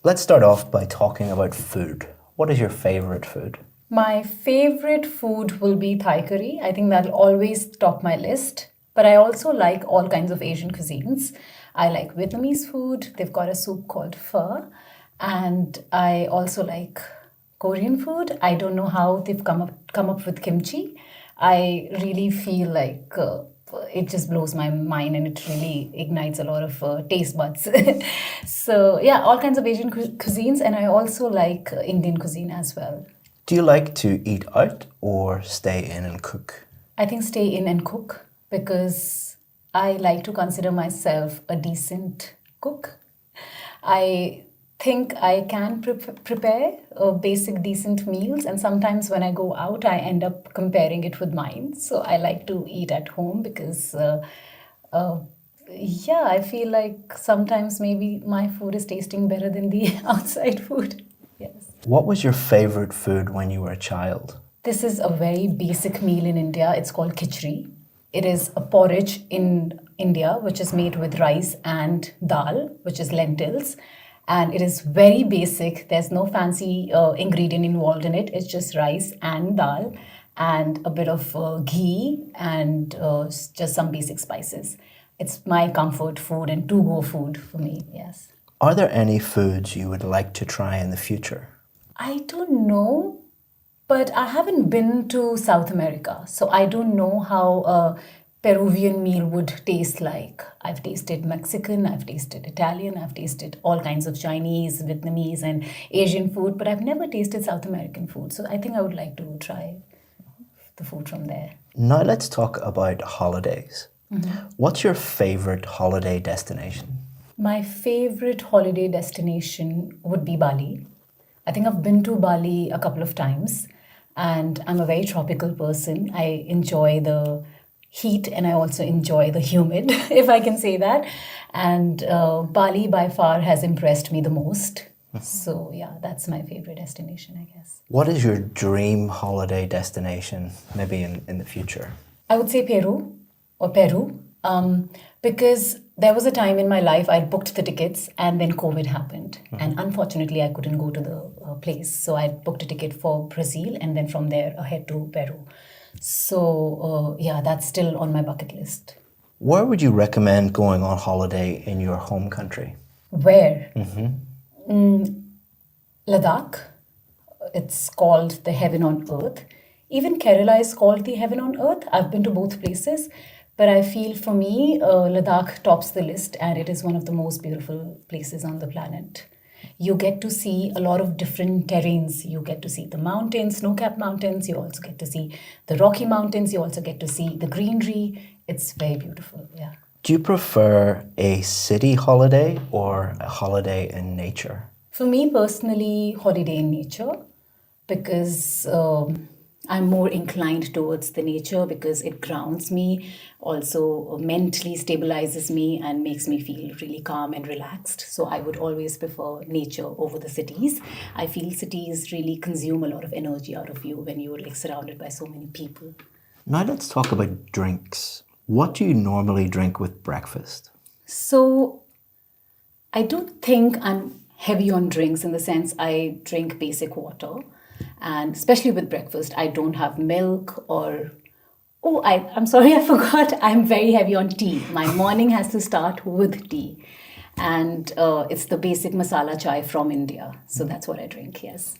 Let's start off by talking about food. What is your favorite food? My favorite food will be Thai curry. I think that'll always top my list. But I also like all kinds of Asian cuisines. I like Vietnamese food. They've got a soup called pho. And I also like Korean food. I don't know how they've come up with kimchi. I really feel like it just blows my mind and it really ignites a lot of taste buds. So yeah, all kinds of Asian cuisines, and I also like Indian cuisine as well. Do you like to eat out or stay in and cook? I think stay in and cook because I like to consider myself a decent cook. I think I can prepare basic decent meals, and sometimes when I go out, I end up comparing it with mine. So I like to eat at home because, uh, yeah, I feel like sometimes maybe my food is tasting better than the outside food. Yes. What was your favorite food when you were a child? This is a very basic meal in India. It's called khichdi. It is a porridge in India, which is made with rice and dal, which is lentils. And it is very basic. There's no fancy ingredient involved in it. It's just rice and dal and a bit of ghee and just some basic spices. It's my comfort food and to-go food for me, yes. Are there any foods you would like to try in the future? I don't know, but I haven't been to South America, so I don't know how a Peruvian meal would taste like. I've tasted Mexican, I've tasted Italian, I've tasted all kinds of Chinese, Vietnamese, and Asian food, but I've never tasted South American food. So I think I would like to try the food from there. Now let's talk about holidays. What's your favorite holiday destination? My favorite holiday destination would be Bali. I think I've been to Bali a couple of times, and I'm a very tropical person. I enjoy the heat and I also enjoy the humid, if I can say that. And Bali by far has impressed me the most. So, yeah, that's my favorite destination, I guess. What is your dream holiday destination, maybe in the future? I would say Peru, because there was a time in my life I booked the tickets and then COVID happened. And unfortunately, I couldn't go to the place. So I booked a ticket for Brazil and then from there ahead to Peru. So, yeah, that's still on my bucket list. Where would you recommend going on holiday in your home country? Where? Ladakh. It's called the heaven on earth. Even Kerala is called the heaven on earth. I've been to both places, but I feel for me, Ladakh tops the list and it is one of the most beautiful places on the planet. You get to see a lot of different terrains. You get to see the mountains, snow-capped mountains. You also get to see the Rocky Mountains. You also get to see the greenery. It's very beautiful, yeah. Do you prefer a city holiday or a holiday in nature? For me personally, holiday in nature because I'm more inclined towards the nature because it grounds me, also mentally stabilizes me and makes me feel really calm and relaxed. So I would always prefer nature over the cities. I feel cities really consume a lot of energy out of you when you're like surrounded by so many people. Now let's talk about drinks. What do you normally drink with breakfast? So I don't think I'm heavy on drinks in the sense I drink basic water. And especially with breakfast, I don't have milk or... Oh, I'm sorry, I forgot. I'm very heavy on tea. My morning has to start with tea. And it's the basic masala chai from India. So that's what I drink, yes.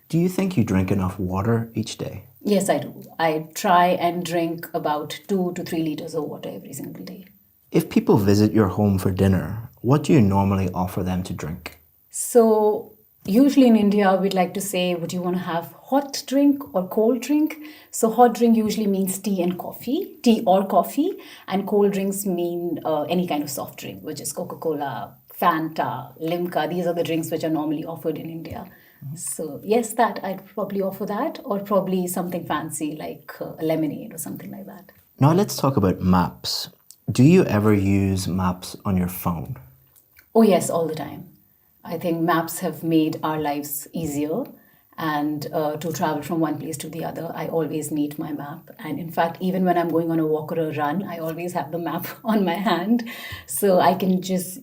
Do you think you drink enough water each day? Yes, I do. I try and drink about 2 to 3 liters of water every single day. If people visit your home for dinner, what do you normally offer them to drink? So usually in India, we'd like to say, would you want to have hot drink or cold drink? So hot drink usually means tea or coffee, and cold drinks mean any kind of soft drink, which is Coca-Cola, Fanta, Limca. These are the drinks which are normally offered in India. So yes, that I'd probably offer that, or probably something fancy like a lemonade or something like that. Now let's talk about maps. Do you ever use maps on your phone? Oh yes, all the time. I think maps have made our lives easier, and to travel from one place to the other, I always need my map. And in fact, even when I'm going on a walk or a run, I always have the map on my hand. So I can just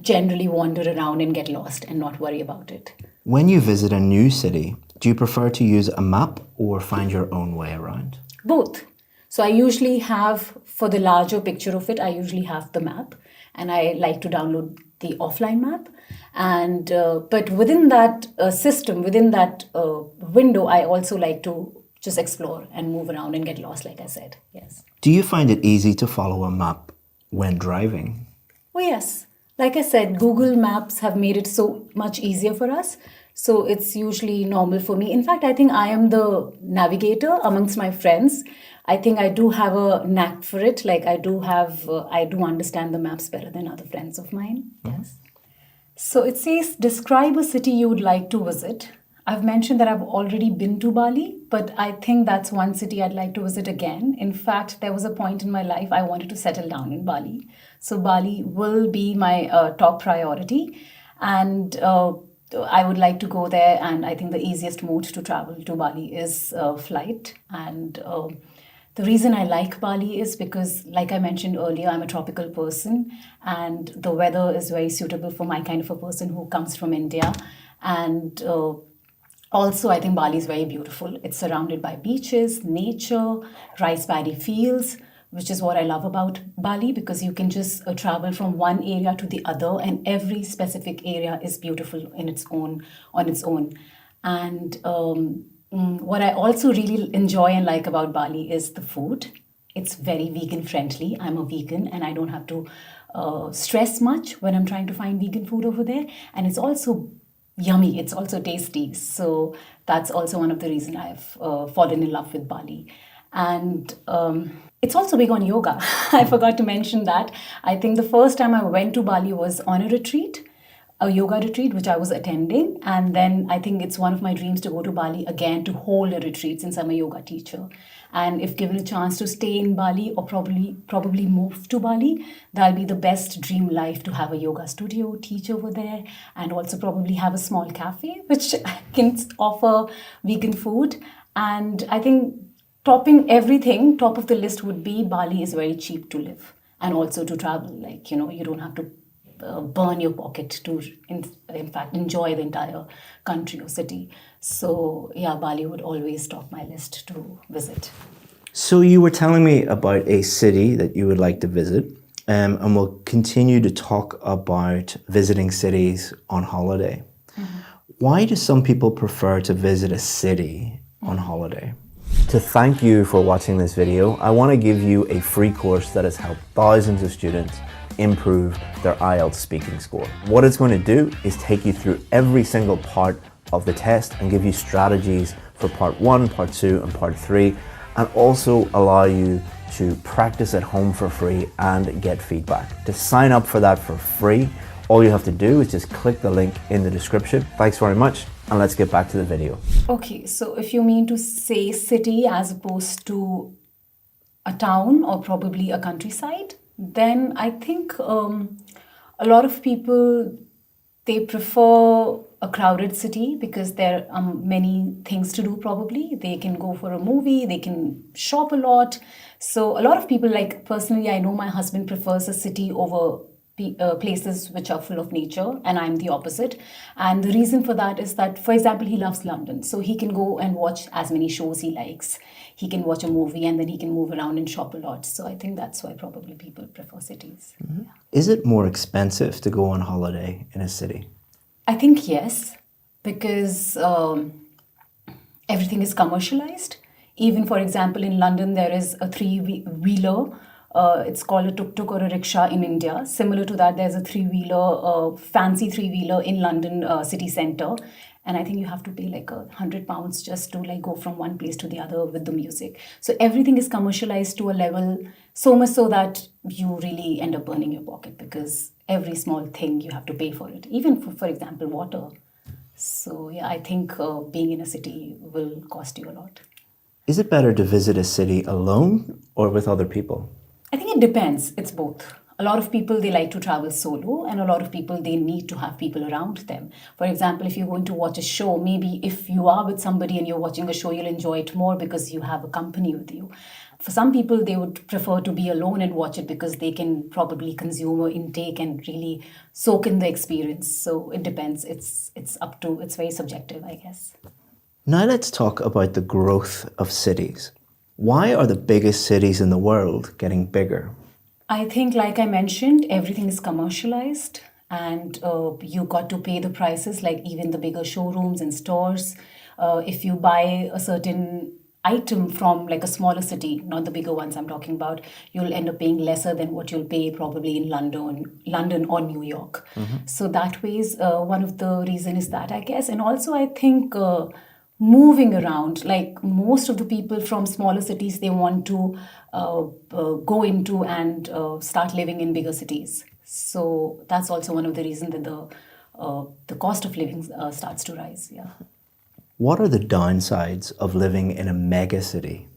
generally wander around and get lost and not worry about it. When you visit a new city, do you prefer to use a map or find your own way around? Both. So I usually have, for the larger picture of it, I usually have the map, and I like to download the offline map. And but within that system, within that window, I also like to just explore and move around and get lost, like I said. Yes. Do you find it easy to follow a map when driving? Oh, yes. Like I said, Google Maps have made it so much easier for us. So it's usually normal for me. In fact, I think I am the navigator amongst my friends. I think I do have a knack for it. Like I do understand the maps better than other friends of mine. Yes. So it says, describe a city you would like to visit. I've mentioned that I've already been to Bali, but I think that's one city I'd like to visit again. In fact, there was a point in my life I wanted to settle down in Bali. So Bali will be my top priority. And I would like to go there. And I think the easiest mode to travel to Bali is flight. And the reason I like Bali is because, like I mentioned earlier, I'm a tropical person and the weather is very suitable for my kind of a person who comes from India. And also, I think Bali is very beautiful. It's surrounded by beaches, nature, rice paddy fields, which is what I love about Bali, because you can just travel from one area to the other, and every specific area is beautiful in its own, on its own. And what I also really enjoy and like about Bali is the food. It's very vegan friendly. I'm a vegan and I don't have to stress much when I'm trying to find vegan food over there. And it's also yummy. It's also tasty. So that's also one of the reasons I've fallen in love with Bali. And it's also big on yoga. I forgot to mention that. I think the first time I went to Bali was on a retreat, a yoga retreat, which I was attending. And then I think it's one of my dreams to go to Bali again to hold a retreat, since I'm a yoga teacher. And if given a chance to stay in Bali or probably move to Bali, that'll be the best dream life, to have a yoga studio, teach over there, and also probably have a small cafe which can offer vegan food. And I think topping everything, top of the list would be Bali is very cheap to live and also to travel. Like, you don't have to burn your pocket to, in fact, enjoy the entire country or city. So yeah, Bali would always top my list to visit. So you were telling me about a city that you would like to visit, and we'll continue to talk about visiting cities on holiday. Mm-hmm. Why do some people prefer to visit a city on holiday? To thank you for watching this video, I want to give you a free course that has helped thousands of students improve their IELTS speaking score. What it's going to do is take you through every single part of the test and give you strategies for part 1, part 2, and part 3, and also allow you to practice at home for free and get feedback. To sign up for that for free, all you have to do is just click the link in the description. Thanks very much, and let's get back to the video. Okay, so if you mean to say city as opposed to a town or probably a countryside, then I think a lot of people, they prefer a crowded city because there are many things to do probably. They can go for a movie, they can shop a lot. So a lot of people, like personally, I know my husband prefers a city over places which are full of nature, and I'm the opposite. And the reason for that is that, for example, he loves London, so he can go and watch as many shows he likes. He can watch a movie and then he can move around and shop a lot. So I think that's why probably people prefer cities. Mm-hmm. Yeah. Is it more expensive to go on holiday in a city? I think yes, because everything is commercialized. Even, for example, in London, there is a three-wheeler. It's called a tuk-tuk or a rickshaw in India. Similar to that, there's a three-wheeler, fancy three-wheeler in London city centre. And I think you have to pay like £100 just to like go from one place to the other with the music. So everything is commercialized to a level so much so that you really end up burning your pocket, because every small thing you have to pay for it, even for example, water. So yeah, I think being in a city will cost you a lot. Is it better to visit a city alone or with other people? I think it depends. It's both. a lot of people, they like to travel solo, and a lot of people, they need to have people around them. For example, if you're going to watch a show, maybe if you are with somebody and you're watching a show, you'll enjoy it more because you have a company with you. For some people, they would prefer to be alone and watch it because they can probably consume or intake and really soak in the experience. So it depends. It's very subjective, I guess. Now let's talk about the growth of cities. Why are the biggest cities in the world getting bigger? I think, like I mentioned, everything is commercialized, and you got to pay the prices, like even the bigger showrooms and stores. If you buy a certain item from like a smaller city, not the bigger ones I'm talking about, you'll end up paying lesser than what you'll pay probably in London or New York. So that way is one of the reason is that, I guess. And also I think moving around, like most of the people from smaller cities, they want to go into and start living in bigger cities. So that's also one of the reasons that the cost of living starts to rise. Yeah. What are the downsides of living in a mega city?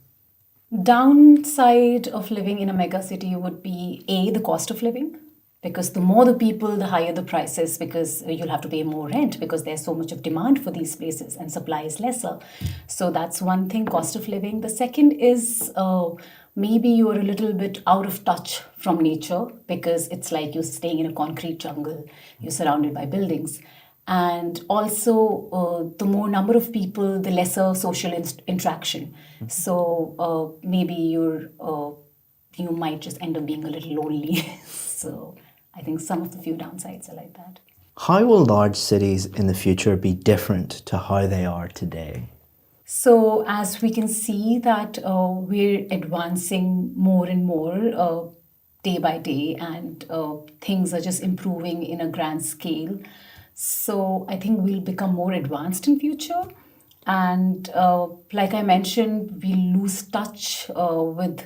Downside of living in a mega city would be the cost of living, because the more the people, the higher the prices, because you'll have to pay more rent because there's so much of demand for these places and supply is lesser. So that's one thing, cost of living. The second is maybe you're a little bit out of touch from nature, because it's like you're staying in a concrete jungle, you're surrounded by buildings. And also, the more number of people, the lesser social interaction. So maybe you might just end up being a little lonely. So I think some of the few downsides are like that. How will large cities in the future be different to how they are today? So as we can see that we're advancing more and more day by day, and things are just improving in a grand scale. So I think we'll become more advanced in future. And like I mentioned, we lose touch with,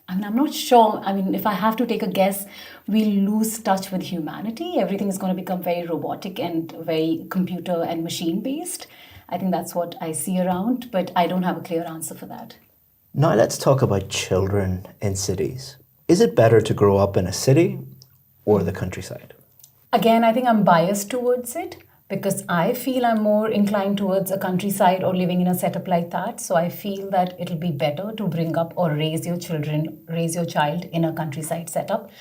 I'm not sure. I mean, if I have to take a guess, we'll lose touch with humanity. Everything is going to become very robotic and very computer and machine based. I think that's what I see around, but I don't have a clear answer for that. Now let's talk about children in cities. Is it better to grow up in a city or the countryside? Again, I think I'm biased towards it because I feel I'm more inclined towards a countryside or living in a setup like that. So I feel that it'll be better to bring up or raise your child in a countryside setup.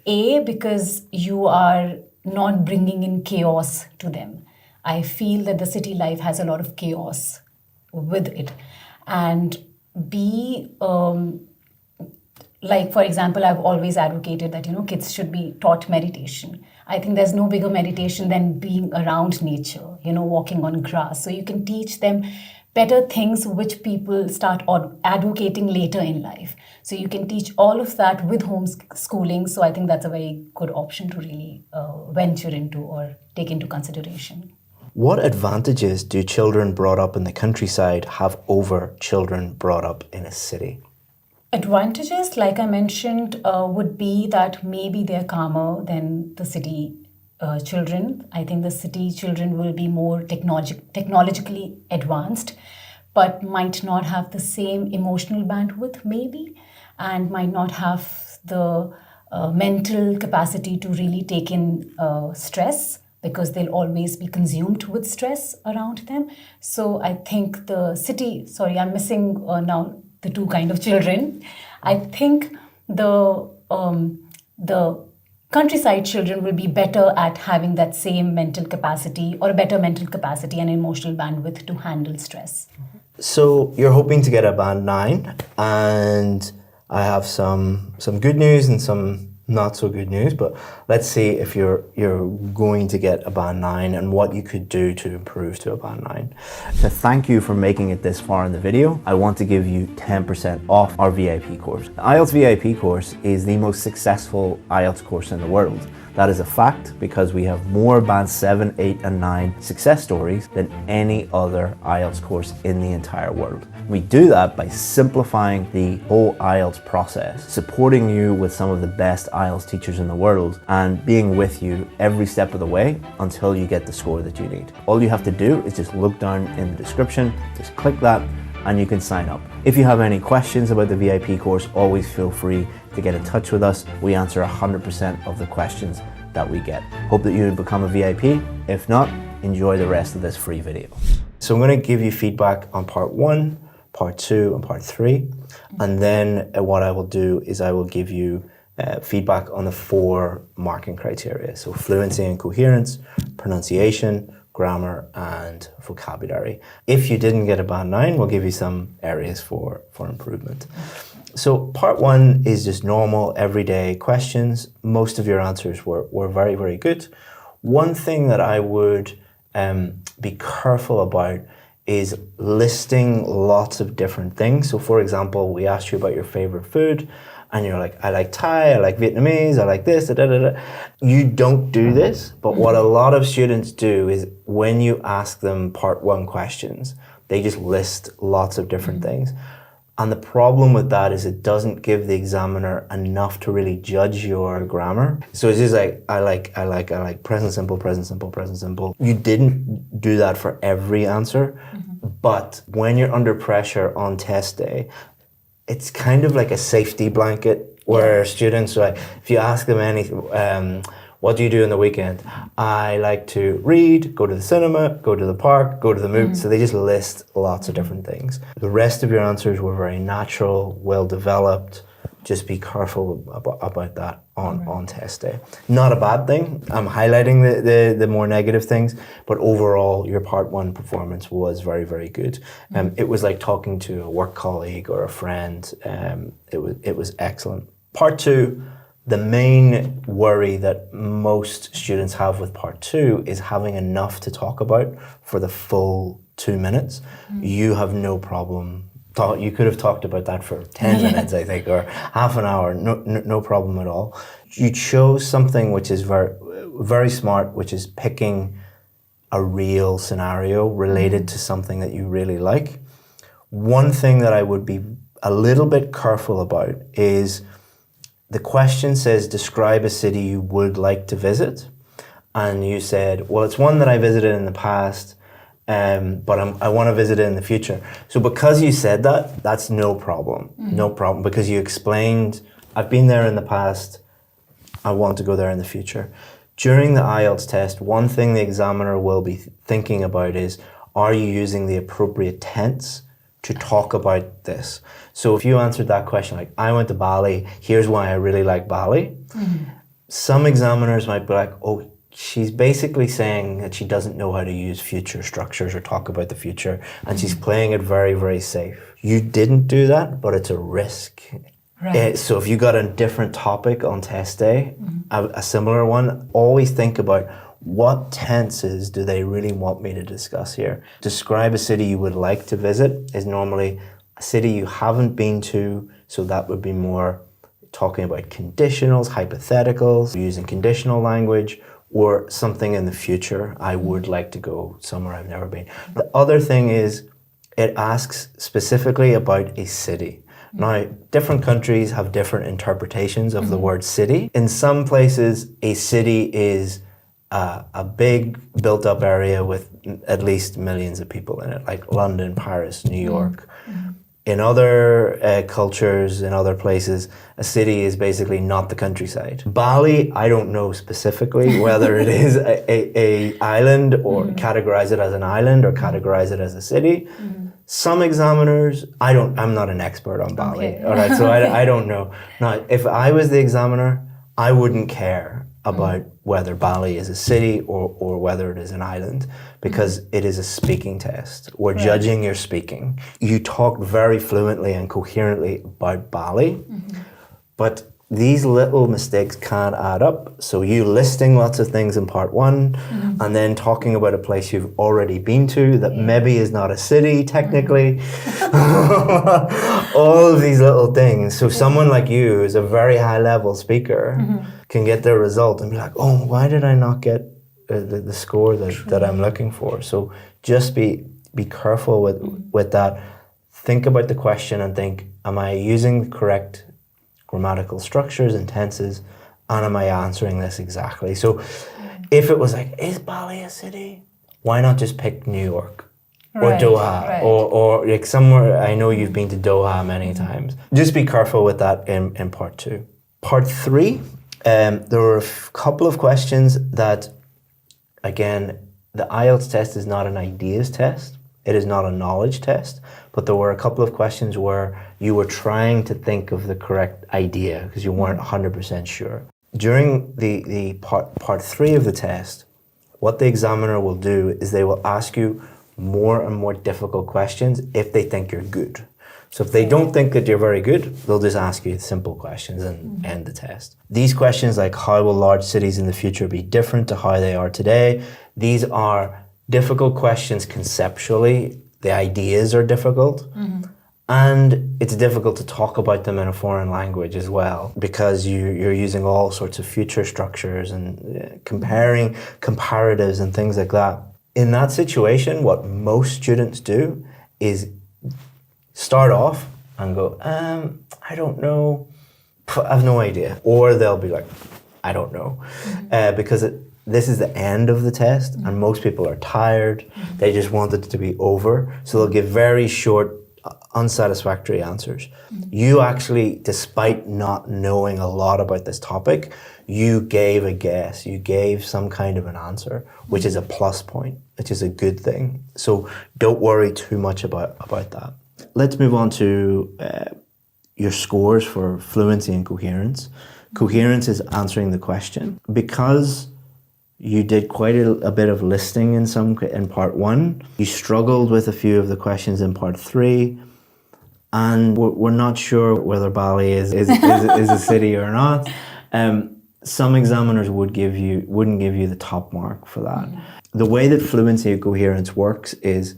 Because you are not bringing in chaos to them. I feel that the city life has a lot of chaos with it. And B, like for example, I've always advocated that kids should be taught meditation. I think there's no bigger meditation than being around nature, walking on grass. So you can teach them better things which people start advocating later in life. So you can teach all of that with homeschooling. So I think that's a very good option to really venture into or take into consideration. What advantages do children brought up in the countryside have over children brought up in a city? Advantages, like I mentioned, would be that maybe they're calmer than the city children. I think the city children will be more technologically advanced, but might not have the same emotional bandwidth maybe, and might not have the mental capacity to really take in stress, because they'll always be consumed with stress around them. So I think the city, I'm missing now the two kind of children. I think the countryside children will be better at having that same mental capacity, or a better mental capacity and emotional bandwidth to handle stress. So you're hoping to get a band 9, and I have some good news and some not so good news, but let's see if you're going to get a band 9 and what you could do to improve to a band 9. To thank you for making it this far in the video, I want to give you 10% off our VIP course. The IELTS VIP course is the most successful IELTS course in the world. That is a fact, because we have more band 7, 8 and 9 success stories than any other IELTS course in the entire world. We do that by simplifying the whole IELTS process, supporting you with some of the best IELTS teachers in the world, and being with you every step of the way until you get the score that you need. All you have to do is just look down in the description, just click that, and you can sign up. If you have any questions about the VIP course, always feel free to get in touch with us. We answer 100% of the questions that we get. Hope that you would become a VIP. If not, enjoy the rest of this free video. So I'm going to give you feedback on part 1, part 2, and part 3. And then what I will do is I will give you feedback on the 4 marking criteria. So fluency and coherence, pronunciation, grammar, and vocabulary. If you didn't get a band 9, we'll give you some areas for improvement. So part 1 is just normal, everyday questions. Most of your answers were very, very good. One thing that I would be careful about is listing lots of different things. So for example, we asked you about your favorite food, and you're like, I like Thai, I like Vietnamese, I like this, da, da, da, da. You don't do this, but what a lot of students do is when you ask them part 1 questions, they just list lots of different things. And the problem with that is it doesn't give the examiner enough to really judge your grammar. So it's just like, I like, present simple, present simple, present simple. You didn't do that for every answer, but when you're under pressure on test day, it's kind of like a safety blanket where students, like, if you ask them anything, what do you do in the weekend? I like to read, go to the cinema, go to the park, go to the movie. So they just list lots of different things. The rest of your answers were very natural, well developed. Just be careful about that on test day. Not a bad thing. I'm highlighting the more negative things, but overall your part 1 performance was very, very good. It was like talking to a work colleague or a friend. It was excellent. Part 2, the main worry that most students have with part 2 is having enough to talk about for the full 2 minutes. You have no problem. You could have talked about that for 10 minutes, I think, or half an hour, no problem at all. You chose something which is very, very smart, which is picking a real scenario related to something that you really like. One thing that I would be a little bit careful about is the question says, describe a city you would like to visit. And you said, well, it's one that I visited in the past, but I want to visit it in the future. So because you said that, that's no problem. No problem, because you explained, I've been there in the past, I want to go there in the future. During the IELTS test, one thing the examiner will be thinking about is, are you using the appropriate tense to talk about this? So if you answered that question like, I went to Bali, here's why I really like Bali. Some examiners might be like, oh, she's basically saying that she doesn't know how to use future structures or talk about the future, and she's playing it very, very safe. You didn't do that, but it's a risk. Right. So if you got a different topic on test day, a similar one, always think about what tenses do they really want me to discuss here. Describe a city you would like to visit is normally a city you haven't been to, so that would be more talking about conditionals, hypotheticals, using conditional language, or something in the future. I would like to go somewhere I've never been. The other thing is it asks specifically about a city. Now, different countries have different interpretations of the word city. In some places, a city is a big built-up area with at least millions of people in it, like London, Paris, New York. In other cultures, in other places, a city is basically not the countryside. Bali, I don't know specifically whether it is a island or categorize it as an island or categorize it as a city. Some examiners, I'm not an expert on Bali, Okay. all right, so I don't know. Now, if I was the examiner, I wouldn't care about whether Bali is a city or whether it is an island, because it is a speaking test. We're judging your speaking. You talked very fluently and coherently about Bali, but these little mistakes can't add up. So you listing lots of things in part 1 and then talking about a place you've already been to that maybe is not a city technically. All of these little things. So someone like you who's a very high level speaker can get their result and be like, oh, why did I not get the score that I'm looking for? So just be careful with that. Think about the question and think, am I using the correct grammatical structures and tenses, and am I answering this exactly? So if it was like, is Bali a city? Why not just pick New York? or Right, Doha, right. or like somewhere. I know you've been to Doha many times. Just be careful with that in part 2. Part 3, there were a couple of questions that, again, the IELTS test is not an ideas test. It is not a knowledge test, but there were a couple of questions where you were trying to think of the correct idea because you weren't 100% sure. During the part 3 of the test, what the examiner will do is they will ask you more and more difficult questions if they think you're good. So if they don't think that you're very good, they'll just ask you simple questions and end the test. These questions like how will large cities in the future be different to how they are today? These are difficult questions conceptually. The ideas are difficult. And it's difficult to talk about them in a foreign language as well because you're using all sorts of future structures and comparing comparatives and things like that. In that situation, what most students do is start off and go, I don't know, I have no idea. Or they'll be like, I don't know. Because this is the end of the test and most people are tired. They just want it to be over. So they'll give very short, unsatisfactory answers. You actually, despite not knowing a lot about this topic, you gave a guess. You gave some kind of an answer, which is a plus point, which is a good thing. So don't worry too much about that. Let's move on to your scores for fluency and coherence. Coherence is answering the question. Because you did quite a bit of listing in part 1, you struggled with a few of the questions in part 3, and we're not sure whether Bali is a city or not. Some examiners wouldn't give you the top mark for that. The way that fluency and coherence works is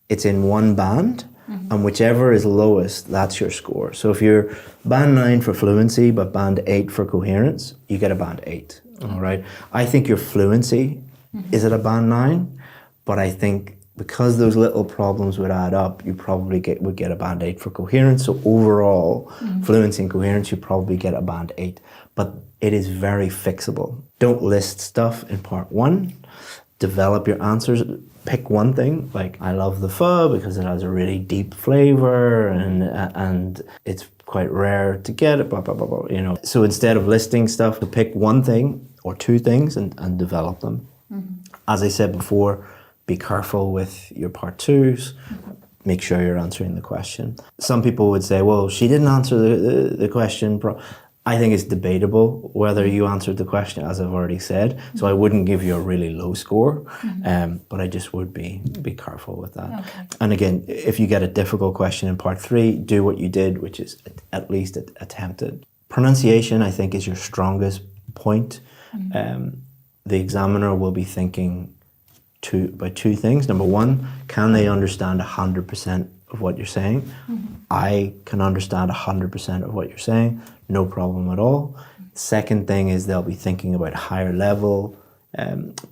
it's in one band, and whichever is lowest, that's your score. So if you're band 9 for fluency, but band 8 for coherence, you get a band 8. All right. I think your fluency is at a band 9, but I think because those little problems would add up, you probably would get a band 8 for coherence. So overall, fluency and coherence, you probably get a band 8. But it is very fixable. Don't list stuff in part 1. Develop your answers. Pick one thing, like I love the pho because it has a really deep flavor and it's quite rare to get it, blah, blah, blah, blah, you know. So instead of listing stuff, pick one thing or two things and develop them. As I said before, be careful with your part 2s. Make sure you're answering the question. Some people would say, well, she didn't answer the question. I think it's debatable whether you answered the question, as I've already said. So I wouldn't give you a really low score, but I just would be careful with that. Okay. And again, if you get a difficult question in part 3, do what you did, which is at least attempt it. Pronunciation, I think, is your strongest point. The examiner will be thinking about two things. Number one, can they understand 100% of what you're saying? I can understand 100% of what you're saying, no problem at all. Second thing is they'll be thinking about higher level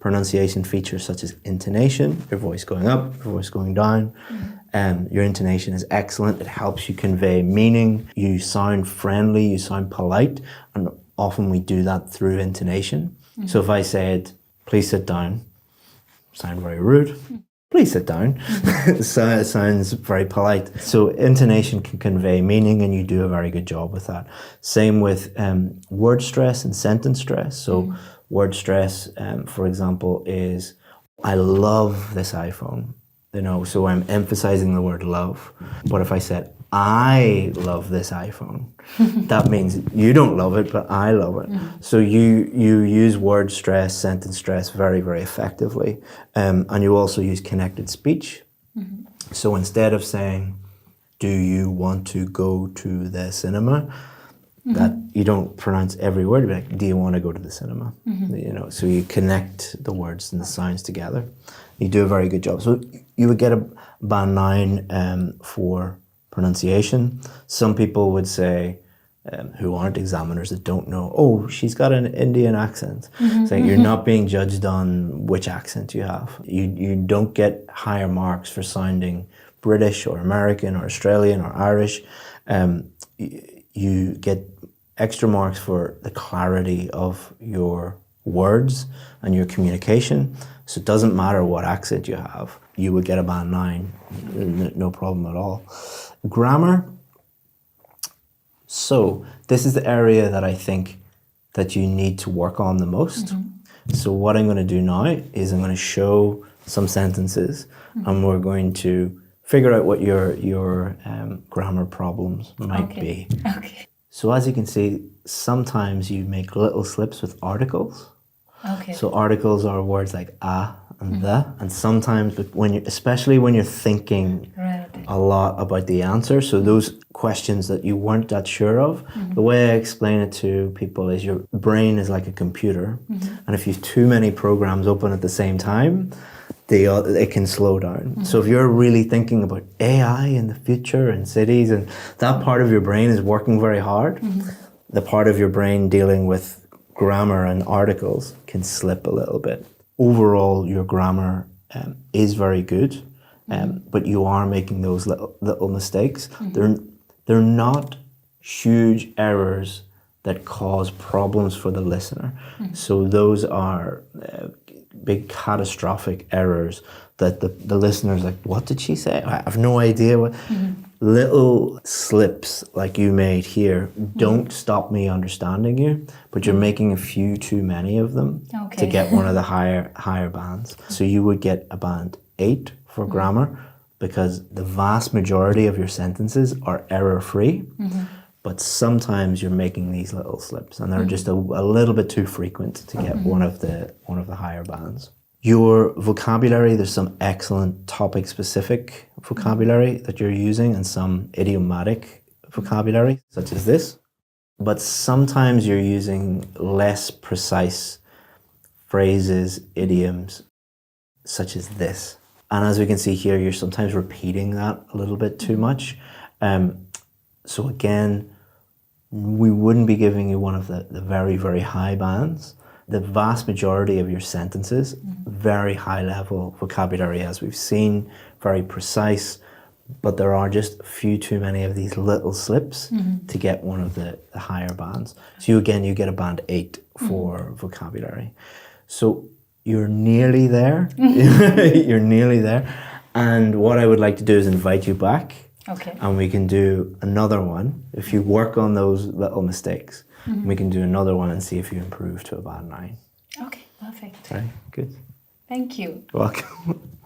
pronunciation features such as intonation, your voice going up, your voice going down. Your intonation is excellent. It helps you convey meaning. You sound friendly, you sound polite, and often we do that through intonation. So if I said, please sit down, sound very rude. Please sit down. So it sounds very polite. So intonation can convey meaning and you do a very good job with that. Same with word stress and sentence stress. So word stress, for example, is I love this iPhone. You know, so I'm emphasizing the word love. But if I said, I love this iPhone, that means you don't love it, but I love it. So you use word stress, sentence stress very, very effectively. And you also use connected speech. So instead of saying, do you want to go to the cinema? That you don't pronounce every word, but like, do you want to go to the cinema? You know, so you connect the words and the sounds together. You do a very good job. So you would get a band 9 for pronunciation. Some people would say, who aren't examiners that don't know, oh, she's got an Indian accent. So you're not being judged on which accent you have. You don't get higher marks for sounding British or American or Australian or Irish. You get extra marks for the clarity of your words and your communication. So it doesn't matter what accent you have, you would get a band 9, no problem at all. Grammar. So this is the area that I think that you need to work on the most. So what I'm going to do now is I'm going to show some sentences and we're going to figure out what your grammar problems might be. Okay. So as you can see, sometimes you make little slips with articles. Okay. So articles are words like a and the, and sometimes when you, especially when you're thinking Right. a lot about the answer, so those questions that you weren't that sure of, the way I explain it to people is your brain is like a computer, and if you've too many programs open at the same time, it can slow down. So if you're really thinking about AI in the future and cities, and that part of your brain is working very hard, the part of your brain dealing with grammar and articles can slip a little bit. Overall, your grammar is very good, but you are making those little mistakes. They're not huge errors that cause problems for the listener. So those are big catastrophic errors that the listener's like, what did she say? I have no idea what. Little slips like you made here don't stop me understanding you, but you're making a few too many of them to get one of the higher bands. So you would get a band 8 for grammar because the vast majority of your sentences are error-free, but sometimes you're making these little slips and they're just a little bit too frequent to get one of the higher bands. Your vocabulary, there's some excellent topic-specific vocabulary that you're using and some idiomatic vocabulary, such as this. But sometimes you're using less precise phrases, idioms, such as this. And as we can see here, you're sometimes repeating that a little bit too much. So again, we wouldn't be giving you one of the very, very high bands. The vast majority of your sentences, very high level vocabulary as we've seen, very precise, but there are just a few too many of these little slips to get one of the higher bands. So you get a band 8 for vocabulary. So you're nearly there. You're nearly there. And what I would like to do is invite you back. Okay. And we can do another one if you work on those little mistakes. We can do another one and see if you improve to a band 9. Okay, perfect. Right? Good. Thank you. Welcome.